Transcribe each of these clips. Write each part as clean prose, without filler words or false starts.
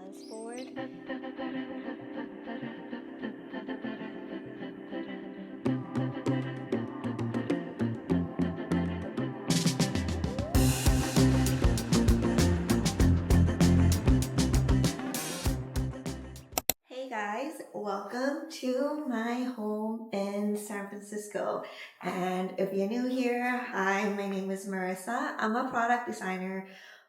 balance board. Hey guys, welcome to my home in San Francisco. And if you're new here, hi, my name is Marissa. I'm a product designer,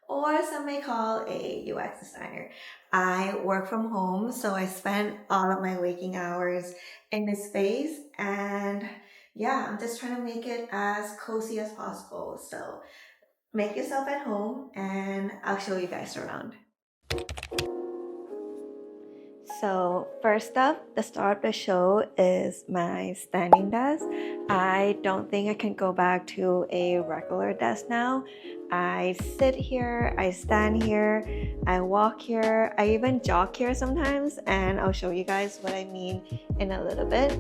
or some may call a UX designer. I work from home, so I spend all of my waking hours in this space. And yeah, I'm just trying to make it as cozy as possible. So make yourself at home, and I'll show you guys around. So first up, the star of the show is my standing desk. I don't think I can go back to a regular desk now. I sit here, I stand here, I walk here, I even jog here sometimes, and I'll show you guys what I mean in a little bit.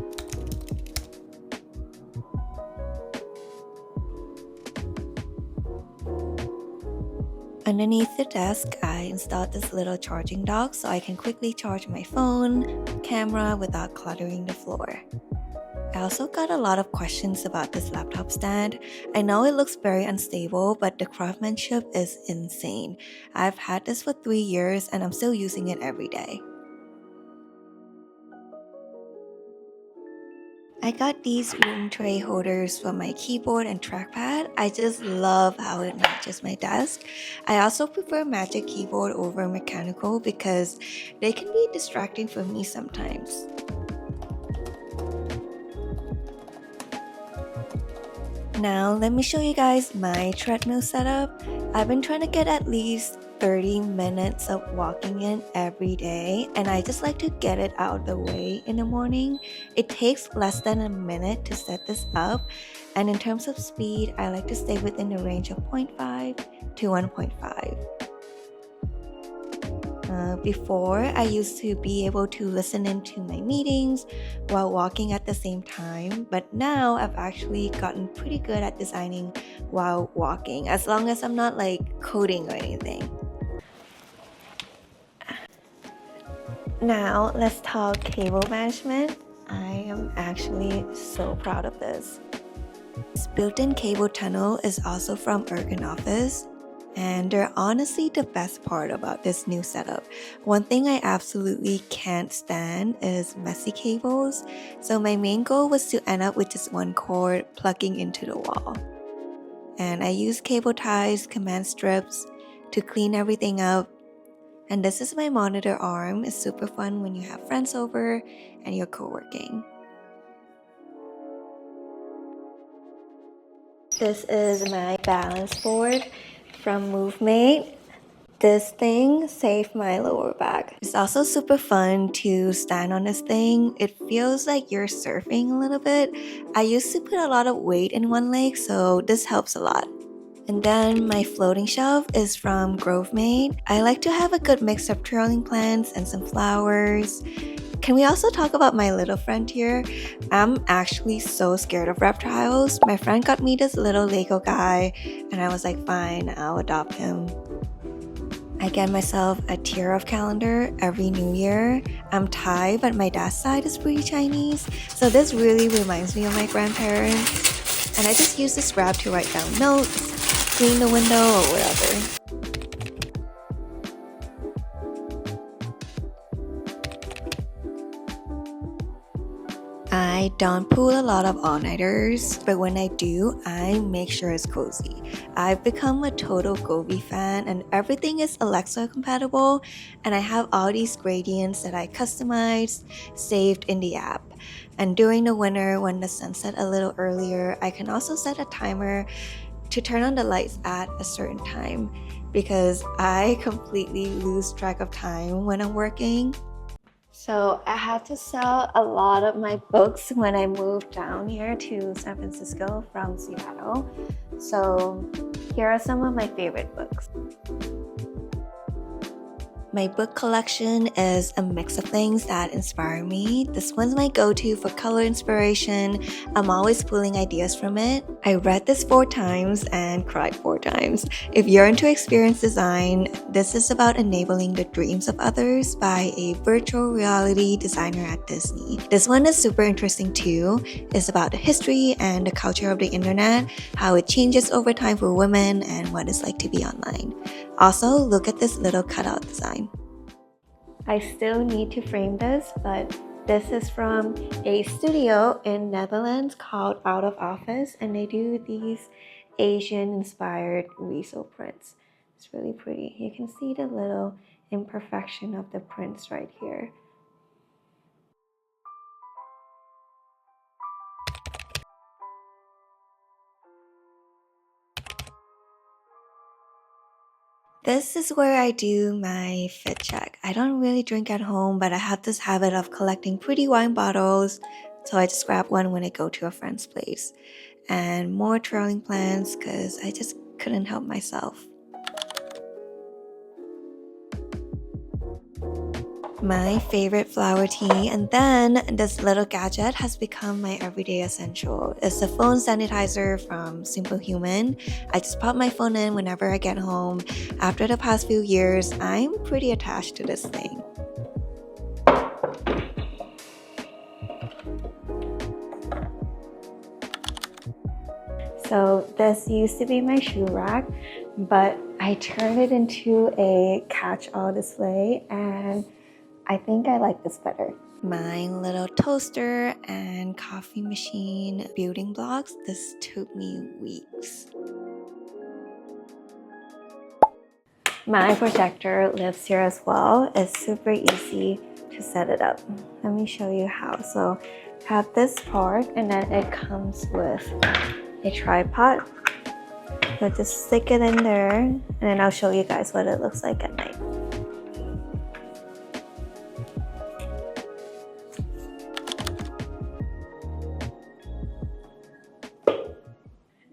Underneath the desk, I installed this little charging dock so I can quickly charge my phone, camera without cluttering the floor. I also got a lot of questions about this laptop stand. I know it looks very unstable, but the craftsmanship is insane. I've had this for 3 years and I'm still using it every day. I got these room tray holders for my keyboard and trackpad. I just love how it matches my desk. I also prefer Magic Keyboard over mechanical because they can be distracting for me sometimes. Now let me show you guys my treadmill setup. I've been trying to get at least 30 minutes of walking in every day, and I just like to get it out of the way in the morning. It takes less than a minute to set this up, and in terms of speed, I like to stay within the range of 0.5 to 1.5. Before, I used to be able to listen into my meetings while walking at the same time, but now I've actually gotten pretty good at designing while walking, as long as I'm not like coding or anything. Now, let's talk cable management. I am actually so proud of this. This built-in cable tunnel is also from Office. And they're honestly the best part about this new setup. One thing I absolutely can't stand is messy cables. So my main goal was to end up with just one cord plugging into the wall. And I use cable ties, command strips to clean everything up. And this is my monitor arm. It's super fun when you have friends over and you're co-working. This is my balance board from MoveMate. This thing saved my lower back. It's also super fun to stand on this thing. It feels like you're surfing a little bit. I used to put a lot of weight in one leg, so this helps a lot. And then my floating shelf is from GroveMate. I like to have a good mix of trailing plants and some flowers. Can we also talk about my little friend here? I'm actually so scared of reptiles. My friend got me this little Lego guy, and I was like, fine, I'll adopt him. I get myself a tier of calendar every new year. I'm Thai, but my dad's side is pretty Chinese, so this really reminds me of my grandparents. And I just use this wrap to write down notes, clean the window, or whatever. I don't pull a lot of all-nighters, but when I do, I make sure it's cozy. I've become a total Gobi fan, and everything is Alexa compatible, and I have all these gradients that I customized, saved in the app. And during the winter, when the sun set a little earlier, I can also set a timer to turn on the lights at a certain time, because I completely lose track of time when I'm working. So I had to sell a lot of my books when I moved down here to San Francisco from Seattle. So here are some of my favorite books. My book collection is a mix of things that inspire me. This one's my go-to for color inspiration. I'm always pulling ideas from it. I read this 4 times and cried 4 times. If you're into experience design, this is about enabling the dreams of others by a virtual reality designer at Disney. This one is super interesting too. It's about the history and the culture of the internet, how it changes over time for women, and what it's like to be online. Also, look at this little cutout design. I still need to frame this, but this is from a studio in Netherlands called Out of Office, and they do these Asian-inspired weasel prints. It's really pretty. You can see the little imperfection of the prints right here. This is where I do my fit check. I don't really drink at home, but I have this habit of collecting pretty wine bottles, so I just grab one when I go to a friend's place. And more trailing plants because I just couldn't help myself. My favorite flower tea, and then this little gadget has become my everyday essential. It's a phone sanitizer from Simple Human. I just pop my phone in whenever I get home. After the past few years, I'm pretty attached to this thing. So this used to be my shoe rack, but I turned it into a catch-all display, and I think I like this better. My little toaster and coffee machine building blocks, this took me weeks. My projector lives here as well. It's super easy to set it up. Let me show you how. So have this part, and then it comes with a tripod. So just stick it in there, and then I'll show you guys what it looks like at night.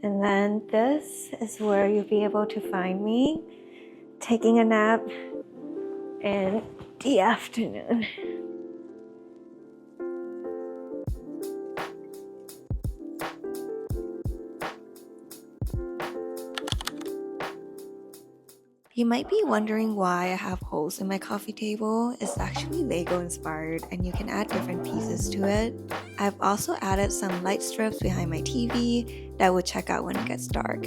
And then this is where you'll be able to find me taking a nap in the afternoon. You might be wondering why I have holes in my coffee table. It's actually Lego inspired, and you can add different pieces to it. I've also added some light strips behind my TV that will check out when it gets dark.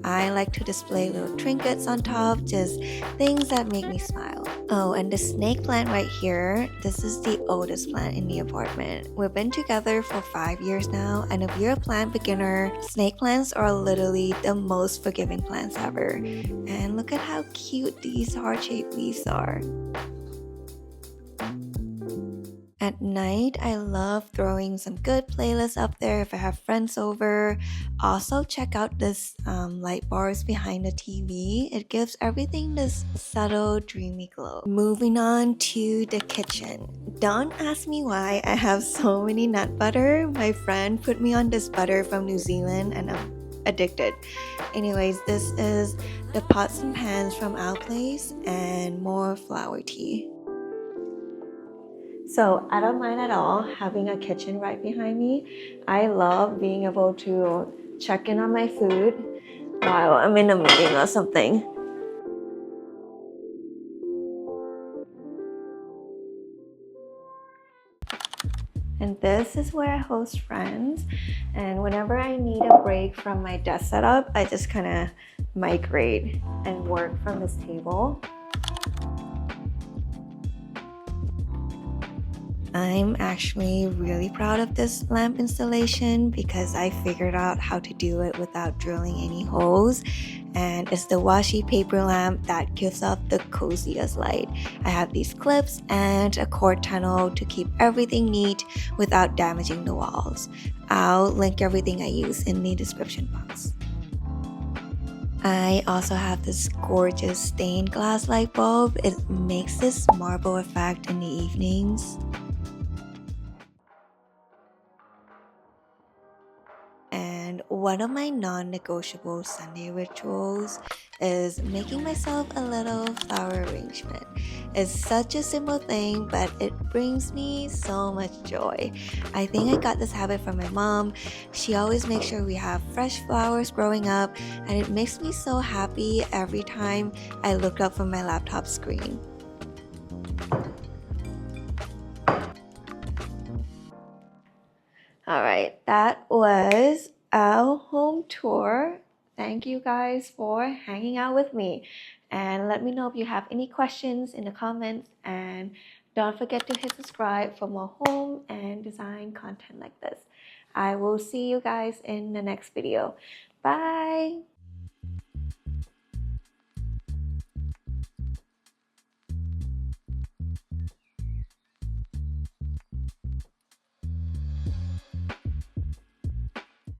I like to display little trinkets on top, just things that make me smile. Oh, and the snake plant right here, this is the oldest plant in the apartment. We've been together for 5 years now, and if you're a plant beginner, snake plants are literally the most forgiving plants ever. And look at how cute these heart-shaped leaves are. At night, I love throwing some good playlists up there if I have friends over. Also, check out this light bars behind the TV. It gives everything this subtle, dreamy glow. Moving on to the kitchen. Don't ask me why I have so many nut butter. My friend put me on this butter from New Zealand, and I'm addicted. Anyways, this is the pots and pans from our place and more flower tea. So I don't mind at all having a kitchen right behind me. I love being able to check in on my food while I'm in a meeting or something. And this is where I host friends. And whenever I need a break from my desk setup, I just kind of migrate and work from this table. I'm actually really proud of this lamp installation because I figured out how to do it without drilling any holes, and it's the washi paper lamp that gives off the coziest light. I have these clips and a cord tunnel to keep everything neat without damaging the walls. I'll link everything I use in the description box. I also have this gorgeous stained glass light bulb. It makes this marble effect in the evenings. And one of my non-negotiable Sunday rituals is making myself a little flower arrangement. It's such a simple thing, but it brings me so much joy. I think I got this habit from my mom. She always makes sure we have fresh flowers growing up, and it makes me so happy every time I look up from my laptop screen. Alright, that was our home tour. Thank you guys for hanging out with me. And let me know if you have any questions in the comments. And don't forget to hit subscribe for more home and design content like this. I will see you guys in the next video. Bye!